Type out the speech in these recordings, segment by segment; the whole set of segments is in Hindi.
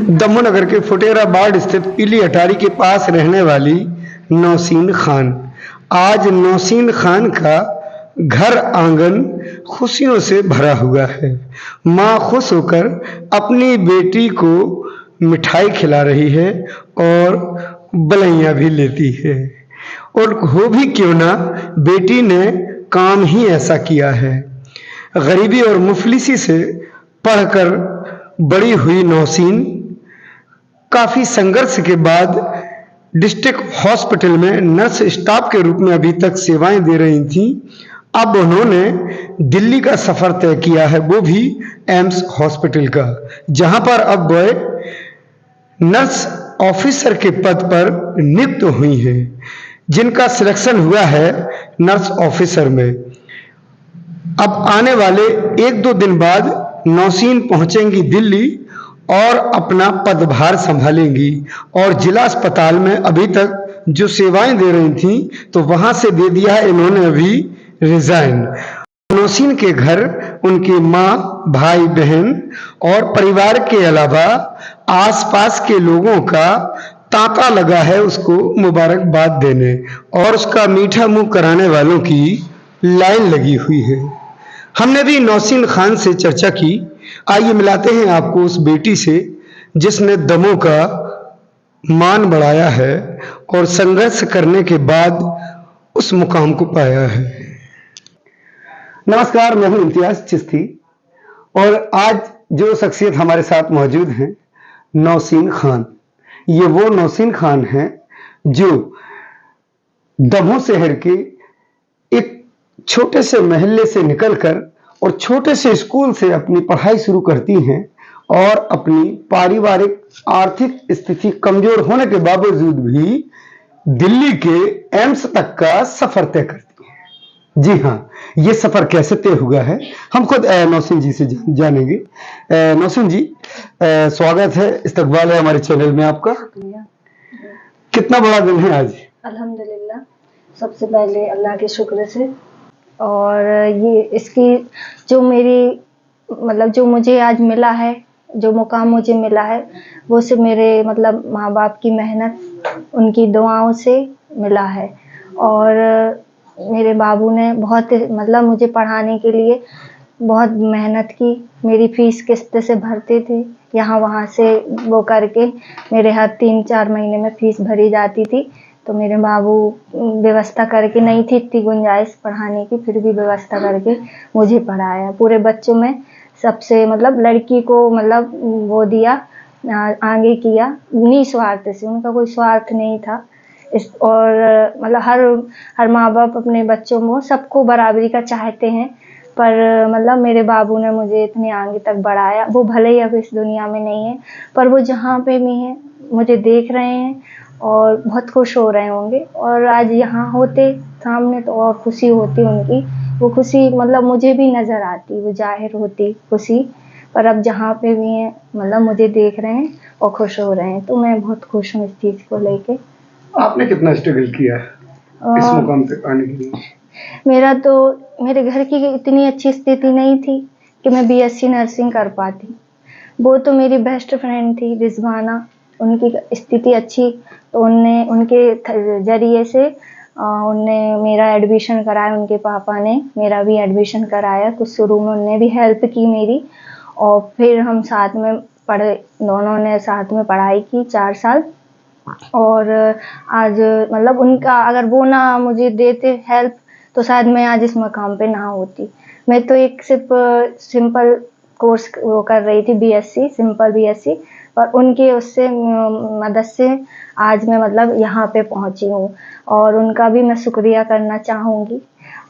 दमोनगर के फुटेरा बाड़ स्थित पीली अटारी के पास रहने वाली नौसीन खान। आज नौसीन खान का घर आंगन खुशियों से भरा हुआ है। माँ खुश होकर अपनी बेटी को मिठाई खिला रही है और बलैया भी लेती है। और हो भी क्यों ना, बेटी ने काम ही ऐसा किया है। गरीबी और मुफलिसी से पढ़कर बड़ी हुई नौसीन काफी संघर्ष के बाद डिस्ट्रिक्ट हॉस्पिटल में नर्स स्टाफ के रूप में अभी तक सेवाएं दे रही थी। अब उन्होंने दिल्ली का सफर तय किया है, वो भी एम्स हॉस्पिटल का, जहां पर अब वह नर्स ऑफिसर के पद पर नियुक्त हुई हैं, जिनका सिलेक्शन हुआ है नर्स ऑफिसर में। अब आने वाले 1-2 दिन बाद नौसीन पहुंचेंगी दिल्ली और अपना पदभार संभालेंगी। और जिला अस्पताल में अभी तक जो सेवाएं दे रही थी, तो वहां से दे दिया है इन्होंने अभी रिजाइन। नौसीन के घर उनकी माँ, भाई बहन और परिवार के अलावा आसपास के लोगों का तांता लगा है उसको मुबारकबाद देने, और उसका मीठा मुंह कराने वालों की लाइन लगी हुई है। हमने भी नौसीन खान से चर्चा की। आइए मिलाते हैं आपको उस बेटी से जिसने दमों का मान बढ़ाया है और संघर्ष करने के बाद उस मुकाम को पाया है। नमस्कार, मैं हूं इम्तियाज चिश्ती और आज जो शख्सियत हमारे साथ मौजूद हैं, नौसीन खान। ये वो नौसीन खान हैं जो दमों शहर के एक छोटे से मोहल्ले से निकलकर और छोटे से स्कूल से अपनी पढ़ाई शुरू करती हैं और अपनी पारिवारिक आर्थिक स्थिति कमजोर होने के बावजूद भी दिल्ली के एम्स तक का सफर तय करती हैं। जी हाँ, ये सफर कैसे तय हुआ है हम खुद नौसीन जी से जानेंगे। नौसीन जी, स्वागत है, इस्तकबाल है हमारे चैनल में आपका। कितना बड़ा दिन है आज? अल्हम्दुलिल्लाह, सबसे पहले अल्लाह के शुक्र से। और ये इसकी जो मेरी मतलब जो मुझे आज मिला है, जो मुकाम मुझे मिला है, वो सिर्फ मेरे मतलब माँ बाप की मेहनत, उनकी दुआओं से मिला है। और मेरे बाबू ने बहुत मतलब मुझे पढ़ाने के लिए बहुत मेहनत की। मेरी फीस किस्त से भरते थे, यहाँ वहाँ से वो करके मेरे हर 3-4 महीने में फीस भरी जाती थी। तो मेरे बाबू व्यवस्था करके, नहीं थी इतनी गुंजाइश पढ़ाने की, फिर भी व्यवस्था करके मुझे पढ़ाया। पूरे बच्चों में सबसे मतलब लड़की को मतलब वो दिया, आगे किया निस्वार्थ से, उनका कोई स्वार्थ नहीं था। और मतलब हर माँ बाप अपने बच्चों को सबको बराबरी का चाहते हैं, पर मतलब मेरे बाबू ने मुझे इतने आगे तक बढ़ाया। वो भले ही अब इस दुनिया में नहीं है, पर वो जहाँ पे भी हैं मुझे देख रहे हैं और बहुत खुश हो रहे होंगे। और आज यहाँ होते सामने तो और खुशी होती उनकी, वो खुशी मतलब मुझे भी नज़र आती, वो जाहिर होती खुशी। पर अब जहाँ पे भी हैं मतलब मुझे देख रहे हैं और खुश हो रहे हैं, तो मैं बहुत खुश हूँ इस चीज़ को लेके। आपने कितना स्ट्रगल किया इस मुकाम तक आने के लिए? मेरे घर की इतनी अच्छी स्थिति नहीं थी कि मैं बीएससी नर्सिंग कर पाती। वो तो मेरी बेस्ट फ्रेंड थी रिजवाना, उनकी स्थिति अच्छी, तो उनके जरिए से उनने मेरा एडमिशन कराया। उनके पापा ने मेरा भी एडमिशन कराया, कुछ शुरू में उनने भी हेल्प की मेरी। और फिर हम साथ में पढ़े, दोनों ने साथ में पढ़ाई की 4 साल। और आज मतलब उनका अगर वो ना मुझे देते हेल्प, तो शायद मैं आज इस मकाम पे ना होती। मैं तो एक सिर्फ सिंपल कोर्स वो कर रही थी, बीएससी, सिंपल बीएससी, और उनके उससे मदद से आज मैं मतलब यहाँ पे पहुँची हूँ। और उनका भी मैं शुक्रिया करना चाहूँगी।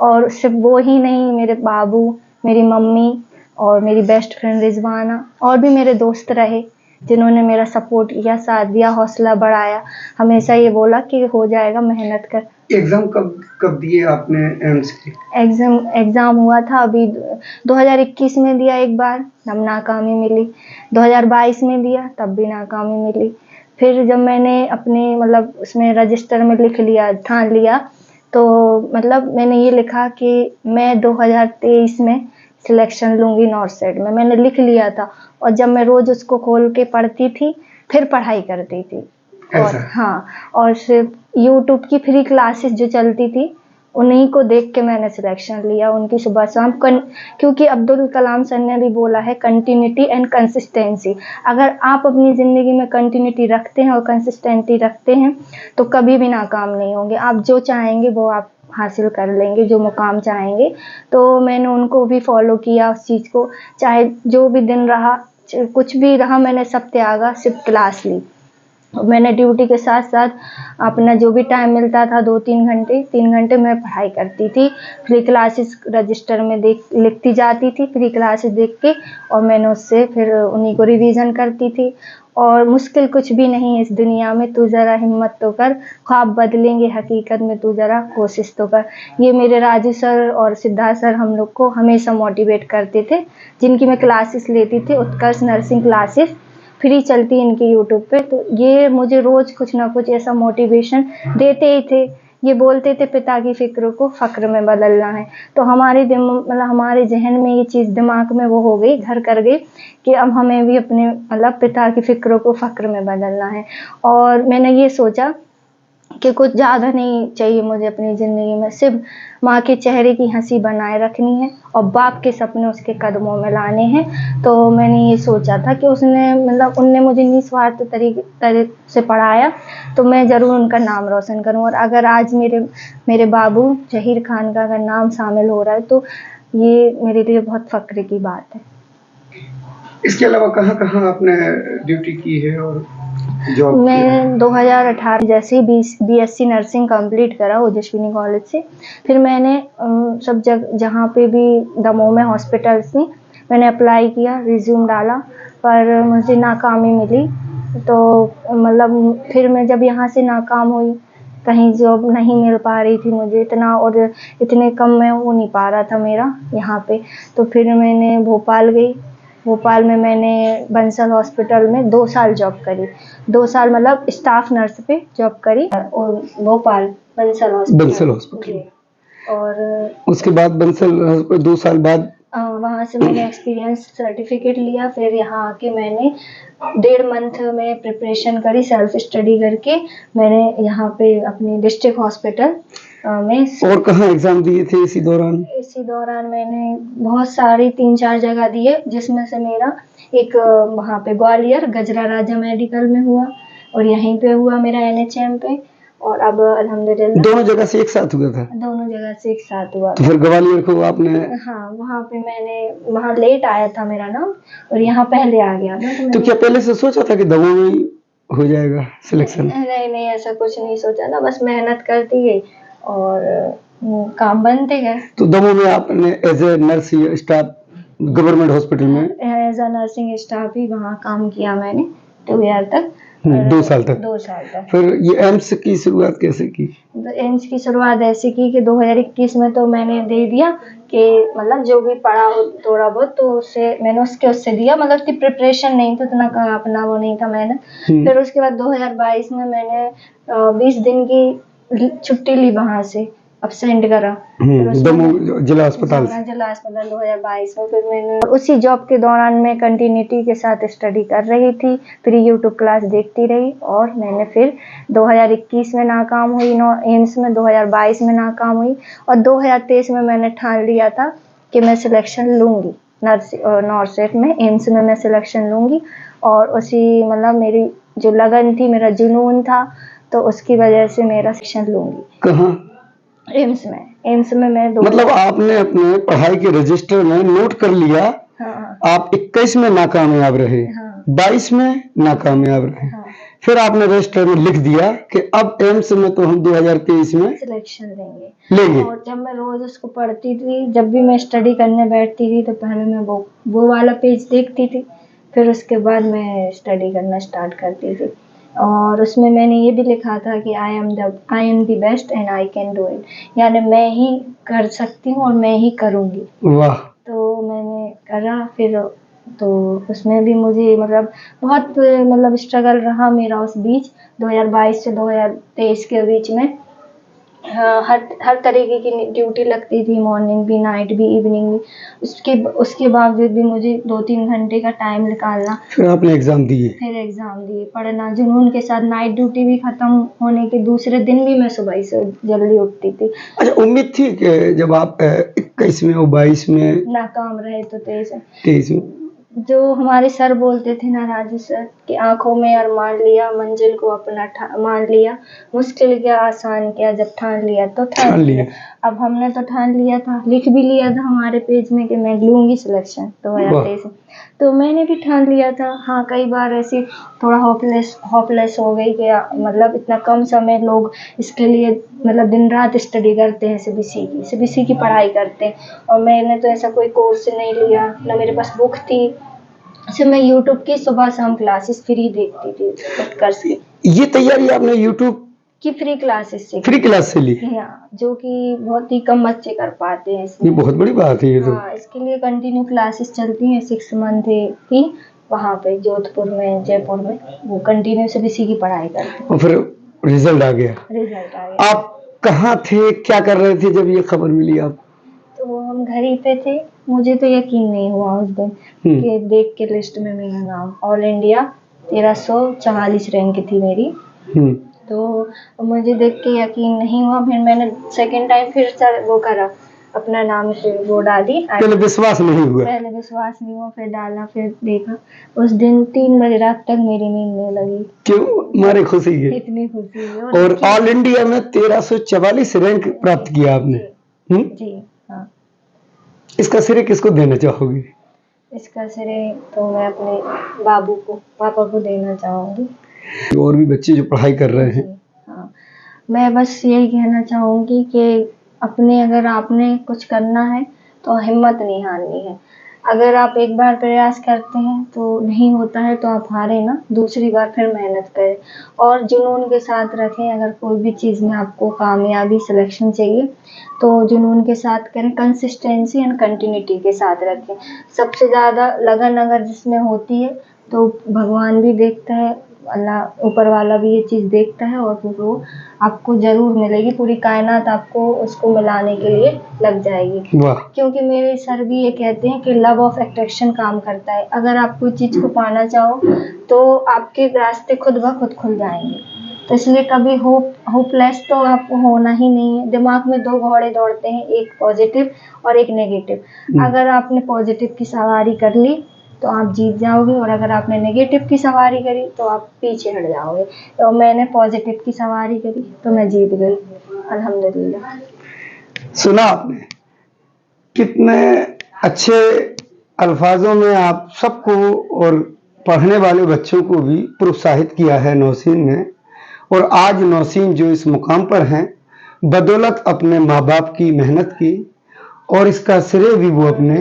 और सिर्फ वो ही नहीं, मेरे बाबू, मेरी मम्मी और मेरी बेस्ट फ्रेंड रिजवाना, और भी मेरे दोस्त रहे जिन्होंने मेरा सपोर्ट किया, साथ दिया, हौसला बढ़ाया, हमेशा ये बोला कि हो जाएगा, मेहनत कर। एग्जाम कब दिए आपने एम्स की? एग्जाम हुआ था अभी 2021 में दिया एक बार, तब नाकामी मिली। 2022 में दिया, तब भी नाकामी मिली। फिर जब मैंने अपने मतलब उसमें रजिस्टर में लिख लिया, ठान लिया, तो मतलब मैंने ये लिखा कि मैं 2023 में सिलेक्शन लूँगी नॉर्थ साइड में, मैंने लिख लिया था। और जब मैं रोज़ उसको खोल के पढ़ती थी, फिर पढ़ाई करती थी। और ऐसा? हाँ, और सिर्फ यूट्यूब की फ्री क्लासेस जो चलती थी उन्हीं को देख के मैंने सिलेक्शन लिया, उनकी सुबह शाम क्योंकि अब्दुल कलाम सर ने भी बोला है कंटिन्यूटी एंड कंसिस्टेंसी। अगर आप अपनी ज़िंदगी में कंटिन्यूटी रखते हैं और कंसिस्टेंसी रखते हैं तो कभी भी नाकाम नहीं होंगे। आप जो चाहेंगे वो आप हासिल कर लेंगे, जो मुकाम चाहेंगे। तो मैंने उनको भी फॉलो किया उस चीज़ को, चाहे जो भी दिन रहा, कुछ भी रहा, मैंने सब त्यागा, सिर्फ क्लास ली। मैंने ड्यूटी के साथ साथ अपना जो भी टाइम मिलता था 3 घंटे मैं पढ़ाई करती थी। फ्री क्लासेस रजिस्टर में लिखती जाती थी, फ्री क्लासेस देख के, और मैंने उससे फिर उन्हीं को रिवीजन करती थी। और मुश्किल कुछ भी नहीं है इस दुनिया में, तू ज़रा हिम्मत तो कर, ख्वाब बदलेंगे हकीकत में, तू ज़रा कोशिश तो कर। ये मेरे राजू सर और सिद्धार्थ सर हम लोग को हमेशा मोटिवेट करते थे, जिनकी मैं क्लासेस लेती थी, उत्कर्ष नर्सिंग क्लासेस फ्री चलती इनकी यूट्यूब पे। तो ये मुझे रोज़ कुछ ना कुछ ऐसा मोटिवेशन देते ही थे। ये बोलते थे पिता की फ़िक्र को फ़क्र में बदलना है। तो हमारे हमारे ज़हन में ये चीज़ दिमाग में वो हो गई, घर कर गई कि अब हमें भी अपने पिता की फ़िक्र को फ़क्र में बदलना है। और मैंने ये सोचा कि कुछ ज़्यादा नहीं चाहिए मुझे अपनी ज़िंदगी में, सिर्फ माँ के चेहरे की हंसी बनाए रखनी है और बाप के सपने उसके कदमों में लाने हैं। तो मैंने ये सोचा था कि उनने मुझे निस्वार्थ तरीके से पढ़ाया, तो मैं ज़रूर उनका नाम रोशन करूँ। और अगर आज मेरे बाबू ज़हीर खान का अगर नाम शामिल हो रहा है तो ये मेरे लिए बहुत फ़क्र की बात है। इसके अलावा कहाँ-कहाँ आपने ड्यूटी की है और जॉब किया है? मैं 2018 जैसे ही बीएससी नर्सिंग कंप्लीट करा ओजस्विनी कॉलेज से, फिर मैंने सब जहाँ पे भी दमोह में हॉस्पिटल्स थी मैंने अप्लाई किया, रिज्यूम डाला, पर मुझे नाकामी मिली। तो फिर मैं जब यहाँ से नाकाम हुई, कहीं जॉब नहीं मिल पा रही थी मुझे इतना, और इतने कम में हो नहीं पा रहा था मेरा यहाँ पे, तो फिर मैंने भोपाल गई। भोपाल में मैंने बंसल हॉस्पिटल में 2 साल जॉब करी। 2 साल स्टाफ नर्स पे जॉब करी, और भोपाल बंसल हॉस्पिटल जी। और उसके बाद बंसल 2 साल बाद वहाँ से मैंने एक्सपीरियंस सर्टिफिकेट लिया। फिर यहाँ आके मैंने 1.5 मंथ में प्रिपरेशन करी, सेल्फ स्टडी करके मैंने यहाँ पे अपनी डिस्ट्रिक्ट हॉस्पिटल में। और कहाँ एग्जाम दिए थे इसी दौरान? इसी दौरान मैंने बहुत सारी 3-4 जगह दिए, जिसमें से मेरा एक वहाँ पे ग्वालियर गजरा राजा मेडिकल में हुआ, और यहीं पे हुआ मेरा एनएचएम पे, और अब अल्हम्दुलिल्लाह दोनों जगह से एक साथ हुआ था? दोनों जगह से एक साथ हुआ। तो फिर ग्वालियर को आपने? हाँ, वहाँ पे वहाँ लेट आया था मेरा नाम, और यहाँ पहले आ गया था। तो क्या पहले से सोचा था कि दमोह में ही हो जाएगा सिलेक्शन? नहीं, ऐसा कुछ नहीं सोचा था, बस मेहनत करती गई और काम बनते गए। तो दमोह में आपने as a nurse staff government hospital में एज अ नर्सिंग स्टाफ ही वहाँ काम किया मैंने 2 ईयर तक। 2 साल तक। 2 साल तक। फिर ये एम्स की शुरुआत कैसे की? तो एम्स की शुरुआत ऐसे की कि 2021 में तो मैंने दे दिया कि जो भी पढ़ा हो थोड़ा बहुत, तो उससे दिया, कि प्रिपरेशन नहीं थी उतना, अपना वो नहीं था मेहनत। फिर उसके बाद 2022 में मैंने 20 दिन की छुट्टी ली वहाँ से, अब्सेंट करा दमोह जिला अस्पताल 2022 में। फिर मैंने उसी जॉब के दौरान मैं कंटिन्यूटी के साथ स्टडी कर रही थी, फिर यूट्यूब क्लास देखती रही, और मैंने फिर 2021 में नाकाम हुई एम्स में, 2022 में नाकाम हुई, और 2023 में मैंने ठान लिया था कि मैं सिलेक्शन लूँगी नॉर्सेट में, एम्स में मैं सिलेक्शन लूँगी। और उसी मेरी जो लगन थी, मेरा जुनून था, तो उसकी वजह से मेरा सिलेक्शन लूँगी। कहाँ? एम्स में मैं आपने अपने पढ़ाई के रजिस्टर में नोट कर लिया। हाँ। आप 21 में नाकामयाब रहे। हाँ। 22 में नाकामयाब रहे। हाँ। फिर आपने रजिस्टर में लिख दिया कि अब एम्स में तो हम 2023 में सिलेक्शन लेंगे। और जब मैं रोज उसको पढ़ती थी, जब भी मैं स्टडी करने बैठती थी, तो पहले मैं वो वाला पेज देखती थी, फिर उसके बाद मैं स्टडी करना स्टार्ट करती थी। और उसमें मैंने ये भी लिखा था कि I am the best and I can do it, यानी मैं ही कर सकती हूँ और मैं ही करूँगी। वाह। तो मैंने करा फिर, तो उसमें भी मुझे बहुत स्ट्रगल रहा मेरा उस बीच, 2022 से 2023 के बीच में। हाँ, हर तरीके की ड्यूटी लगती थी, मॉर्निंग भी, नाइट भी, इवनिंग भी। उसके बावजूद भी मुझे 2-3 घंटे का टाइम निकालना, फिर आपने एग्जाम दिए? फिर एग्ज़ाम दिए, पढ़ना जुनून के साथ। नाइट ड्यूटी भी ख़त्म होने के दूसरे दिन भी मैं सुबह ही से जल्दी उठती थी। अच्छा, उम्मीद थी कि जब आप 21 में और 22 में, नाकाम रहे तो 23 में, जो हमारे सर बोलते थे ना, राजू सर, कि आंखों में अरमान लिया, मंजिल को अपना मान लिया, मुश्किल क्या आसान क्या, जब ठान लिया तो ठान लिया। अब हमने तो ठान लिया था, लिख भी लिया था हमारे पेज में कि मैं लूंगी सिलेक्शन 2023 में। तो मैंने भी ठान लिया था। हाँ, कई बार ऐसी थोड़ा होपलेस हो गई कि मतलब इतना कम समय लोग इसके लिए मतलब दिन रात स्टडी करते हैं, सीबीएसई की पढ़ाई करते हैं, और मैंने तो ऐसा कोई कोर्स नहीं लिया, ना मेरे पास बुक थी। अच्छा, मैं यूट्यूब की सुबह शाम क्लासेस फ्री देखती थी, उत्कर्ष की। ये तैयारी आपने यूट्यूब की फ्री क्लासेस से फ्री क्लास से ली? हाँ, जो कि बहुत ही कम बच्चे कर पाते हैं ये इसमें। बहुत बड़ी बात है ये तो। हाँ, इसके लिए कंटिन्यू क्लासेस चलती हैं 6 मंथ की, वहाँ पे जोधपुर में, जयपुर में, वो कंटिन्यू सीबीएसई की पढ़ाई करते हैं। और फिर रिजल्ट आ गया? रिजल्ट आ गया। आप कहाँ थे, क्या कर रहे थे जब ये खबर मिली आप? तो हम घर ही पे थे। मुझे तो यकीन नहीं हुआ उस दिन कि देख के लिस्ट में मेरा नाम, ऑल इंडिया 1344 रैंक थी मेरी। तो मुझे देख के यकीन नहीं हुआ। फिर मैंने सेकंड टाइम फिर सर वो करा, अपना नाम से वो डाली। पहले विश्वास नहीं हुआ? पहले विश्वास नहीं हुआ, फिर डाला, फिर देखा। उस दिन 3 बजे रात तक मेरी नींद नहीं लगी। क्यों? मारे खुशी है? इतनी खुशी है। और ऑल इंडिया में 1344 रैंक प्राप्त किया आपने? जी हाँ। इसका श्रेय किसको देना चाहोगे? इसका श्रेय तो मैं अपने बाबू को, पापा को देना चाहूँगी। और भी बच्चे जो पढ़ाई कर रहे हैं? हाँ, मैं बस यही कहना चाहूँगी कि अगर आपने कुछ करना है तो हिम्मत नहीं हारनी है। अगर आप एक बार प्रयास करते हैं तो नहीं होता है तो आप हारे ना, दूसरी बार फिर मेहनत करें और जुनून के साथ रखें। अगर कोई भी चीज़ में आपको कामयाबी, सिलेक्शन चाहिए तो जुनून के साथ करें, कंसिस्टेंसी एंड कंटिन्यूटी के साथ रखें। सबसे ज़्यादा लगन अगर जिसमें होती है तो भगवान भी देखता है, अल्लाह ऊपर वाला भी ये चीज़ देखता है, और फिर वो आपको ज़रूर मिलेगी। पूरी कायनात आपको उसको मिलाने के लिए लग जाएगी। वाह। क्योंकि मेरे सर भी ये कहते हैं कि लव ऑफ अट्रैक्शन काम करता है। अगर आप कोई चीज़ को पाना चाहो तो आपके रास्ते खुद ब खुद खुल जाएंगे। तो इसलिए कभी होपलेस तो आपको होना ही नहीं है। दिमाग में 2 घोड़े दौड़ते हैं, एक पॉजिटिव और एक नेगेटिव। अगर आपने पॉजिटिव की सवारी कर ली तो आप जीत जाओगे, और अगर आपने नेगेटिव की सवारी करी तो आप पीछे हट जाओगे। तो मैंने पॉजिटिव की सवारी करी तो मैं जीत गई, अल्हम्दुलिल्लाह। सुना आपने, कितने अच्छे अल्फाजों में आप सबको और पढ़ने वाले बच्चों को भी प्रोत्साहित किया है नौसीन ने। और आज नौसीन जो इस मुकाम पर हैं, बदौलत अपने माँ बाप की मेहनत की, और इसका श्रेय भी वो अपने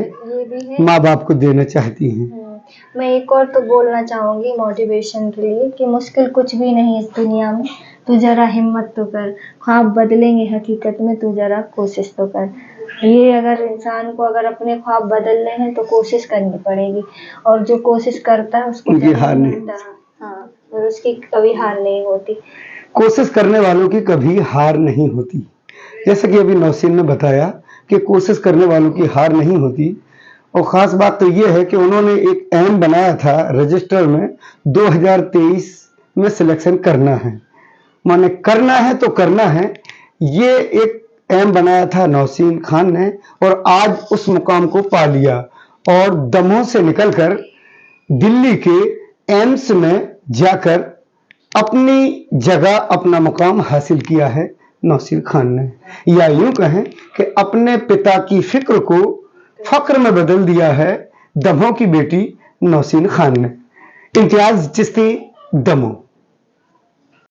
माँ बाप को देना चाहती हैं। मैं एक और तो बोलना चाहूँगी मोटिवेशन के लिए कि मुश्किल कुछ भी नहीं इस दुनिया में, तू जरा हिम्मत तो कर, ख्वाब बदलेंगे हकीकत में, तू जरा कोशिश तो कर। ये अगर इंसान को अगर अपने ख्वाब बदलने हैं तो कोशिश करनी पड़ेगी, और जो कोशिश करता है उसको हार नहीं। हाँ, और उसकी कभी हार नहीं होती। कोशिश करने वालों की कभी हार नहीं होती। जैसा कि अभी नौसीन ने बताया कि कोशिश करने वालों की हार नहीं होती। और ख़ास बात तो ये है कि उन्होंने एक एम बनाया था रजिस्टर में, 2023 में सिलेक्शन करना है, माने करना है तो करना है। ये एक एम बनाया था नौसीन खान ने, और आज उस मुकाम को पा लिया, और दमोह से निकलकर दिल्ली के एम्स में जाकर अपनी जगह, अपना मुकाम हासिल किया है नौसीन खान ने। या यूं कहें कि अपने पिता की फिक्र को फक्र में बदल दिया है दमोह की बेटी नौसीन खान ने। इम्तियाज चिश्ती, दमोह।